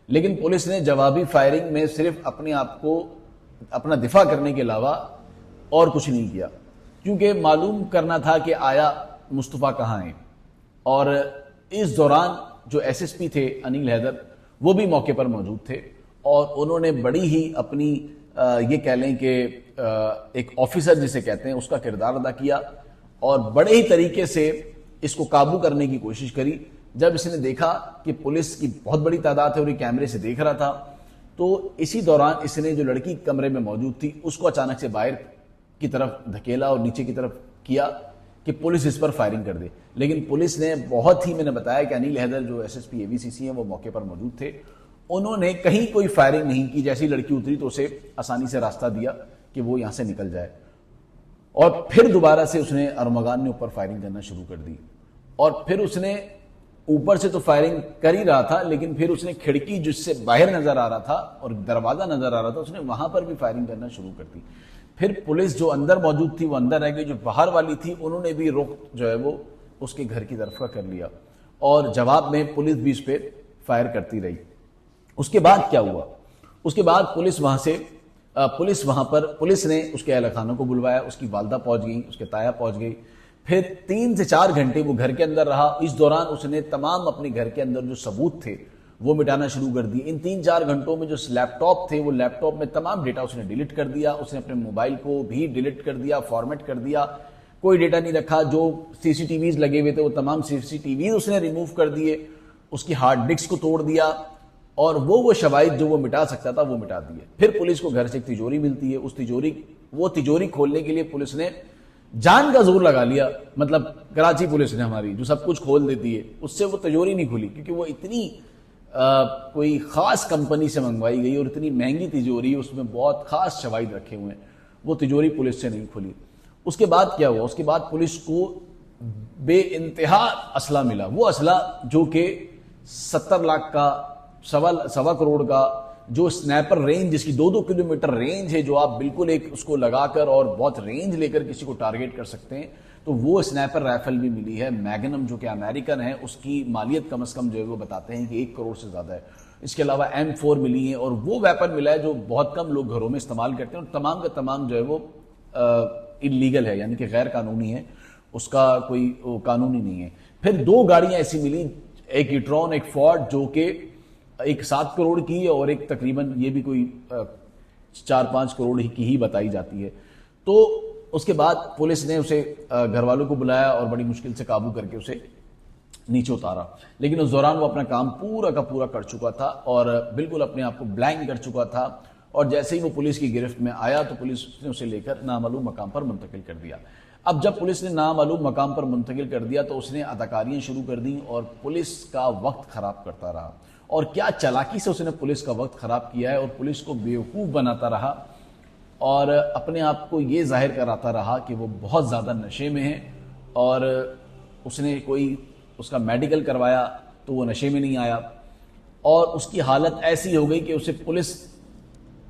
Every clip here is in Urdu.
لیکن پولیس نے جوابی فائرنگ میں صرف اپنے آپ کو اپنا دفاع کرنے کے علاوہ اور کچھ نہیں کیا، کیونکہ معلوم کرنا تھا کہ آیا مصطفیٰ کہاں ہیں۔ اور اس دوران جو ایس ایس پی تھے انیل حیدر، وہ بھی موقع پر موجود تھے، اور انہوں نے بڑی ہی اپنی یہ کہہ لیں کہ ایک آفیسر جسے کہتے ہیں اس کا کردار ادا کیا، اور بڑے ہی طریقے سے اس کو قابو کرنے کی کوشش کری۔ جب اس نے دیکھا کہ پولیس کی بہت بڑی تعداد ہے اور یہ کیمرے سے دیکھ رہا تھا، تو اسی دوران اس نے جو لڑکی کمرے میں موجود تھی اس کو اچانک سے باہر کی طرف دھکیلا اور نیچے کی طرف کیا کہ پولیس اس پر فائرنگ کر دے۔ لیکن پولیس نے بہت ہی، میں نے بتایا کہ انیل حیدر جو ایس ایس پی اے بی سی سی ہیں وہ موقع پر موجود تھے، انہوں نے کہیں کوئی فائرنگ نہیں کی۔ جیسی لڑکی اتری تو اسے آسانی سے راستہ دیا کہ وہ یہاں سے نکل جائے، اور پھر دوبارہ سے اس نے ارمغان نے اوپر فائرنگ کرنا شروع کر دی، اور پھر اس نے اوپر سے تو فائرنگ کر ہی رہا تھا، لیکن پھر اس نے کھڑکی جس سے باہر نظر آ رہا تھا اور دروازہ نظر آ رہا تھا، اس نے وہاں پر بھی فائرنگ کرنا شروع کر دی۔ پھر پولیس جو اندر موجود تھی وہ اندر رہ گئی، جو باہر والی تھی انہوں نے بھی رخ جو ہے وہ اس کے گھر کی طرف کا کر لیا، اور جواب میں پولیس بھی اس پہ فائر کرتی رہی۔ اس کے بعد کیا ہوا؟ اس کے بعد پولیس نے اس کے اہل خانوں کو بلوایا، اس کی والدہ پہنچ گئی، اس کے تایا پہنچ گئی، پھر 3 سے 4 گھنٹے وہ گھر کے اندر رہا۔ اس دوران اس نے تمام اپنے گھر کے اندر جو ثبوت تھے وہ مٹانا شروع کر دیے۔ ان 3-4 گھنٹوں میں جو لیپ ٹاپ تھے وہ لیپ ٹاپ میں تمام ڈیٹا اس نے ڈیلیٹ کر دیا، اس نے اپنے موبائل کو بھی ڈیلیٹ کر دیا، فارمیٹ کر دیا، کوئی ڈیٹا نہیں رکھا۔ جو سی سی ٹی ویز لگے ہوئے تھے وہ تمام سی سی ٹی ویز اس نے ریموو کر دیے، اس کی ہارڈ ڈسک کو توڑ دیا، اور وہ شواہد جو وہ مٹا سکتا تھا وہ مٹا دیے۔ پھر پولیس کو گھر سے ایک تجوری ملتی ہے، وہ تجوری کھولنے کے لیے پولیس نے جان کا زور لگا لیا، مطلب کراچی پولیس نے ہماری جو سب کچھ کھول دیتی ہے، اس سے وہ تجوری نہیں کھلی، کیونکہ وہ اتنی کوئی خاص کمپنی سے منگوائی گئی اور اتنی مہنگی تجوری، اس میں بہت خاص شواہد رکھے ہوئے ہیں، وہ تجوری پولیس سے نہیں کھلی۔ اس کے بعد کیا ہوا؟ اس کے بعد پولیس کو بے انتہا اسلحہ ملا، وہ اسلحہ جو کہ 70 لاکھ کا، 1.25 کروڑ کا، جو سنیپر رینج جس کی 2-2 کلومیٹر رینج ہے، جو آپ بالکل ایک اس کو لگا کر اور بہت رینج لے کر کسی کو ٹارگیٹ کر سکتے ہیں، تو وہ سنیپر رائفل بھی ملی ہے۔ میگنم جو کہ امریکن ہے، اس کی مالیت کم از کم جو ہے وہ بتاتے ہیں کہ 1 کروڑ سے زیادہ ہے۔ اس کے علاوہ M4 ملی ہیں، اور وہ ویپن ملا ہے جو بہت کم لوگ گھروں میں استعمال کرتے ہیں، اور تمام کا تمام جو ہے وہ انلیگل ہے، یعنی کہ غیر قانونی ہے، اس کا کوئی قانونی نہیں ہے۔ پھر 2 گاڑیاں ایسی ملی، ایک ایٹرون، ایک فورڈ، جو کہ ایک 7 کروڑ کی ہے، اور ایک تقریباً یہ بھی کوئی 4-5 کروڑ کی ہی بتائی جاتی ہے۔ تو اس کے بعد پولیس نے اسے گھر والوں کو بلایا اور بڑی مشکل سے قابو کر کے اسے نیچے اتارا، لیکن اس دوران وہ اپنا کام پورا کا پورا کر چکا تھا اور بالکل اپنے آپ کو بلینک کر چکا تھا، اور جیسے ہی وہ پولیس کی گرفت میں آیا تو پولیس نے اسے لے کر نامعلوم مقام پر منتقل کر دیا۔ اب جب پولیس نے نامعلوم مقام پر منتقل کر دیا تو اس نے اداکاریاں شروع کر دیں اور پولیس کا وقت خراب کرتا رہا، اور کیا چالاکی سے اس نے پولیس کا وقت خراب کیا ہے، اور پولیس کو بیوقوف بناتا رہا، اور اپنے آپ کو یہ ظاہر کراتا رہا کہ وہ بہت زیادہ نشے میں ہے، اور اس نے کوئی اس کا میڈیکل کروایا تو وہ نشے میں نہیں آیا، اور اس کی حالت ایسی ہو گئی کہ اسے پولیس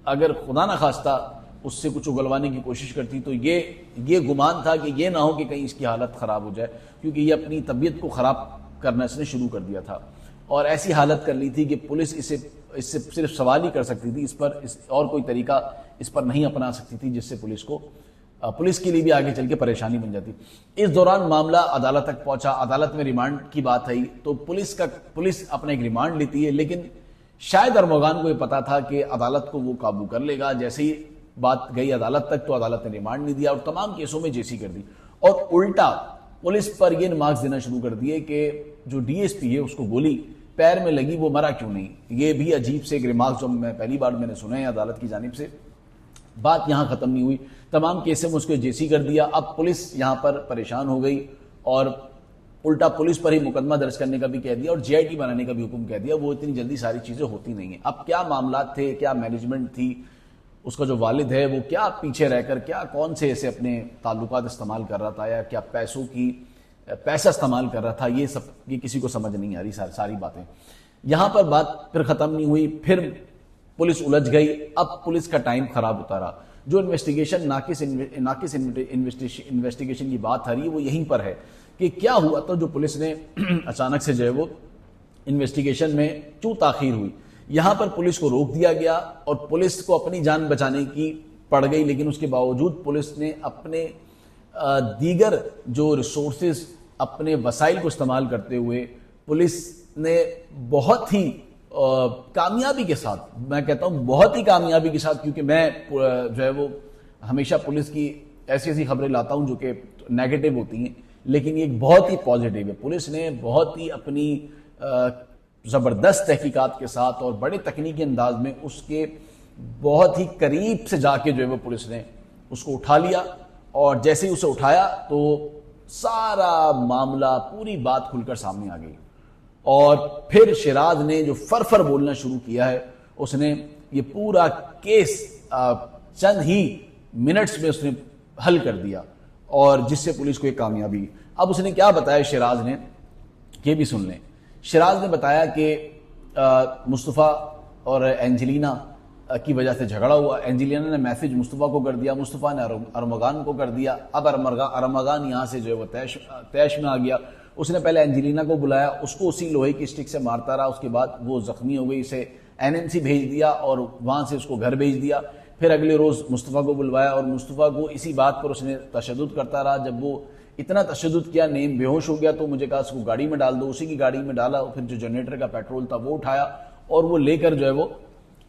اگر خدا نہ خواستہ اس سے کچھ اگلوانے کی کوشش کرتی تو یہ گمان تھا کہ یہ نہ ہو کہ کہیں اس کی حالت خراب ہو جائے، کیونکہ یہ اپنی طبیعت کو خراب کرنا اس نے شروع کر دیا تھا، اور ایسی حالت کر لی تھی کہ پولیس اس سے صرف سوال ہی کر سکتی تھی، اور کوئی طریقہ اس پر نہیں اپنا سکتی تھی، جس سے پولیس کے لیے بھی آگے چل کے پریشانی بن جاتی۔ اس دوران معاملہ عدالت تک پہنچا، عدالت میں ریمانڈ کی بات آئی تو پولیس اپنا ایک ریمانڈ لیتی ہے، لیکن شاید ارمغان کو یہ پتا تھا کہ عدالت کو وہ قابو کر لے گا۔ جیسے ہی بات گئی عدالت تک تو عدالت نے ریمانڈ نہیں دیا اور تمام کیسوں میں جیسی کر دی، اور الٹا پولیس پر یہ نماز دینا شروع کر دیے کہ جو ڈی ایس پی ہے اس کو گولی پیر میں لگی، وہ مرا کیوں نہیں۔ یہ بھی عجیب سے ایک ریمارک جو پہلی بار میں نے سنا ہے عدالت کی جانب سے۔ بات یہاں ختم نہیں ہوئی، تمام کیسوں میں اس کو جیسی کر دیا۔ اب پولیس یہاں پر پریشان ہو گئی اور الٹا پولیس پر ہی مقدمہ درج کرنے کا بھی کہہ دیا اور جی آئی ٹی بنانے کا بھی حکم کہہ دیا۔ وہ اتنی جلدی ساری چیزیں ہوتی نہیں ہیں۔ اب کیا معاملات تھے، کیا مینجمنٹ تھی، اس کا جو والد ہے وہ کیا پیچھے رہ کر کیا کون سے ایسے اپنے تعلقات استعمال کر رہا تھا، یا کیا پیسہ استعمال کر رہا تھا، یہ کسی کو سمجھ نہیں آ رہی ساری باتیں۔ یہاں پر بات پھر ختم نہیں ہوئی، پھر پولیس الجھ گئی۔ اب پولیس کا ٹائم خراب ہوتا رہا۔ جو ناقص انویسٹیگیشن کی بات آ رہی ہے وہ یہیں پر ہے کہ کیا ہوا تو جو پولیس نے اچانک سے جو ہے وہ انویسٹیگیشن میں کیوں تاخیر ہوئی۔ یہاں پر پولیس کو روک دیا گیا اور پولیس کو اپنی جان بچانے کی پڑ گئی، لیکن اس کے باوجود پولیس نے اپنے دیگر جو ریسورسز، اپنے وسائل کو استعمال کرتے ہوئے پولیس نے بہت ہی کامیابی کے ساتھ، میں کہتا ہوں بہت ہی کامیابی کے ساتھ، کیونکہ میں جو ہے وہ ہمیشہ پولیس کی ایسی خبریں لاتا ہوں جو کہ نیگیٹو ہوتی ہیں، لیکن یہ ایک بہت ہی پازیٹیو ہے۔ پولیس نے بہت ہی اپنی زبردست تحقیقات کے ساتھ اور بڑے تکنیکی انداز میں اس کے بہت ہی قریب سے جا کے جو ہے وہ پولیس نے اس کو اٹھا لیا، اور جیسے ہی اسے اٹھایا تو سارا معاملہ، پوری بات کھل کر سامنے آ گئی۔ اور پھر شیراز نے جو فرفر بولنا شروع کیا ہے، اس نے یہ پورا کیس چند ہی منٹس میں اس نے حل کر دیا، اور جس سے پولیس کو ایک کامیابی۔ اب اس نے کیا بتایا شیراز نے، یہ بھی سن لیں۔ شیراز نے بتایا کہ مصطفیٰ اور اینجلینا کی وجہ سے جھگڑا ہوا۔ اینجلینا نے میسج مصطفیٰ کو کر دیا، مصطفیٰ نے ارمغان کو کر دیا۔ اب ارمغان یہاں سے جو ہے وہ تیش میں آ گیا۔ اس نے پہلے اینجلینا کو بلایا، اس کو اسی لوہے کی اسٹک سے مارتا رہا، اس کے بعد وہ زخمی ہو گئی، اسے NMC بھیج دیا اور وہاں سے اس کو گھر بھیج دیا۔ پھر اگلے روز مصطفیٰ کو بلوایا اور مصطفیٰ کو اسی بات پر اس نے تشدد کرتا رہا۔ جب وہ اتنا تشدد کیا، نیم بے ہوش ہو گیا، تو مجھے کہا اس کو گاڑی میں ڈال دو، اسی کی گاڑی میں ڈالا، پھر جو جنریٹر کا پیٹرول تھا وہ اٹھایا اور وہ لے کر جو ہے وہ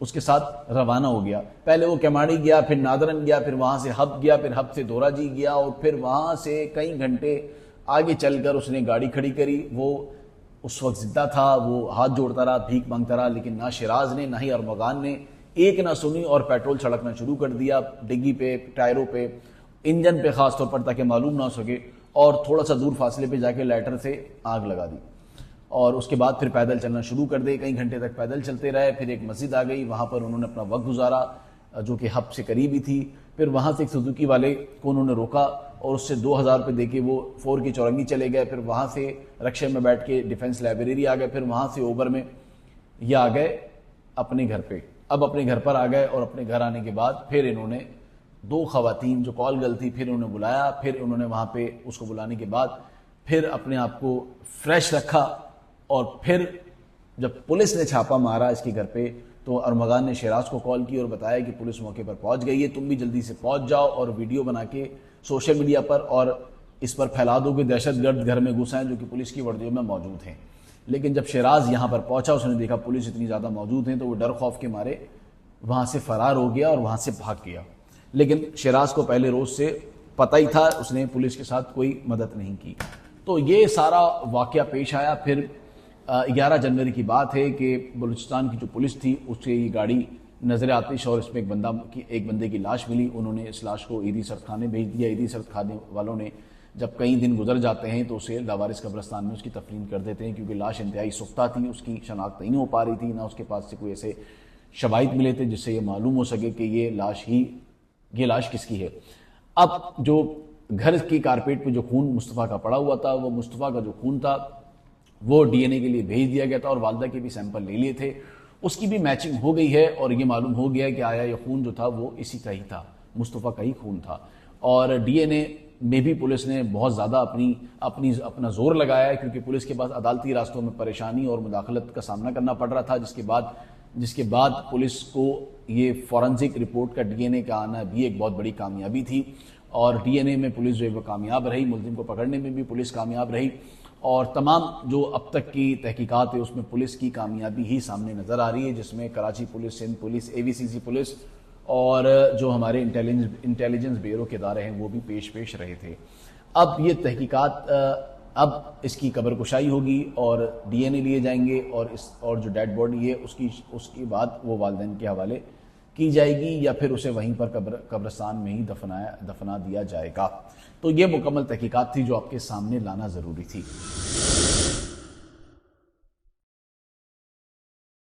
اس کے ساتھ روانہ ہو گیا۔ پہلے وہ کیماڑی گیا، پھر نادرن گیا، پھر وہاں سے ہب گیا، پھر ہب سے دورا جی گیا، اور پھر وہاں سے کئی گھنٹے آگے چل کر اس نے گاڑی کھڑی کری۔ وہ اس وقت زندہ تھا، وہ ہاتھ جوڑتا رہا، بھیک مانگتا رہا، لیکن نہ شیراز نے نہ ہی ارمغان نے ایک نہ سنی اور پیٹرول چھڑکنا شروع کر دیا ڈگی پہ، ٹائروں پہ، انجن پہ خاص طور پر، تاکہ معلوم نہ ہو سکے، اور تھوڑا سا دور فاصلے پہ جا کے لائٹر سے آگ لگا دی، اور اس کے بعد پھر پیدل چلنا شروع کر دے۔ کئی گھنٹے تک پیدل چلتے رہے۔ پھر ایک مسجد آ گئی، وہاں پر انہوں نے اپنا وقت گزارا جو کہ ہب سے قریب ہی تھی۔ پھر وہاں سے ایک سزوکی والے کو انہوں نے روکا اور اس سے 2000 روپے دے کے وہ 4 کی چورنگی چلے گئے۔ پھر وہاں سے رکشے میں بیٹھ کے ڈیفنس لائبریری آ گئے، پھر وہاں سے اوبر میں یہ آ گئے اپنے گھر پہ۔ اب اپنے گھر پر آ گئے، اور اپنے گھر آنے کے بعد پھر انہوں نے 2 خواتین جو کال گرل تھی، پھر انہوں نے بلایا۔ پھر انہوں نے وہاں پہ اس کو بلانے کے بعد پھر اپنے آپ کو فریش رکھا، اور پھر جب پولیس نے چھاپا مارا اس کے گھر پہ، تو ارمغان نے شیراز کو کال کی اور بتایا کہ پولیس موقع پر پہنچ گئی ہے، تم بھی جلدی سے پہنچ جاؤ اور ویڈیو بنا کے سوشل میڈیا پر اور اس پر پھیلا دو کہ دہشت گرد گھر میں گھس ہیں جو کہ پولیس کی وردیوں میں موجود ہیں۔ لیکن جب شیراز یہاں پر پہنچا، اس نے دیکھا پولیس اتنی زیادہ موجود ہیں، تو وہ ڈر خوف کے مارے وہاں سے فرار ہو گیا اور وہاں سے بھاگ گیا۔ لیکن شیراز کو پہلے روز سے پتہ ہی تھا، اس نے پولیس کے ساتھ کوئی مدد نہیں کی۔ تو یہ سارا واقعہ پیش آیا۔ پھر 11 جنوری کی بات ہے کہ بلوچستان کی جو پولیس تھی، اس سے یہ گاڑی نظر آتش اور اس میں ایک بندے کی لاش ملی۔ انہوں نے اس لاش کو عیدی سرد خانے بھیج دیا۔ عیدی سرد خانے والوں نے جب کئی دن گزر جاتے ہیں تو اسے لاوارث قبرستان میں اس کی تفرین کر دیتے ہیں، کیونکہ لاش انتہائی سختہ تھی، اس کی شناخت نہیں ہو پا رہی تھی، نہ اس کے پاس سے کوئی ایسے شواہد ملے تھے جس سے یہ معلوم ہو سکے کہ یہ لاش کس کی ہے۔ اب جو گھر کی کارپیٹ پہ جو خون مصطفیٰ کا پڑا ہوا تھا، وہ مصطفیٰ کا جو خون تھا وہ DNA کے لیے بھیج دیا گیا تھا، اور والدہ کے بھی سیمپل لے لیے تھے، اس کی بھی میچنگ ہو گئی ہے، اور یہ معلوم ہو گیا کہ آیا یہ خون جو تھا وہ اسی کا ہی تھا، مصطفیٰ کا ہی خون تھا۔ اور DNA میں بھی پولیس نے بہت زیادہ اپنا زور لگایا ہے، کیونکہ پولیس کے پاس عدالتی راستوں میں پریشانی اور مداخلت کا سامنا کرنا پڑ رہا تھا، جس کے بعد پولیس کو یہ فورنزک رپورٹ کا DNA کا آنا بھی ایک بہت بڑی کامیابی تھی، اور DNA میں پولیس جو ہے وہ کامیاب رہی، ملزم کو پکڑنے میں بھی پولیس کامیاب رہی، اور تمام جو اب تک کی تحقیقات ہے اس میں پولیس کی کامیابی ہی سامنے نظر آ رہی ہے، جس میں Karachi police, Sindh police, AVCC police اور جو ہمارے انٹیلیجنس بیورو کے ادارے ہیں وہ بھی پیش رہے تھے۔ اب یہ تحقیقات، اب اس کی قبر کشائی ہوگی اور DNA لیے جائیں گے، اور جو ڈیڈ باڈی ہے اس کی بعد وہ والدین کے حوالے کی جائے گی، یا پھر اسے وہیں پر قبرستان میں ہی دفنا دیا جائے گا۔ تو یہ مکمل تحقیقات تھی جو آپ کے سامنے لانا ضروری تھی۔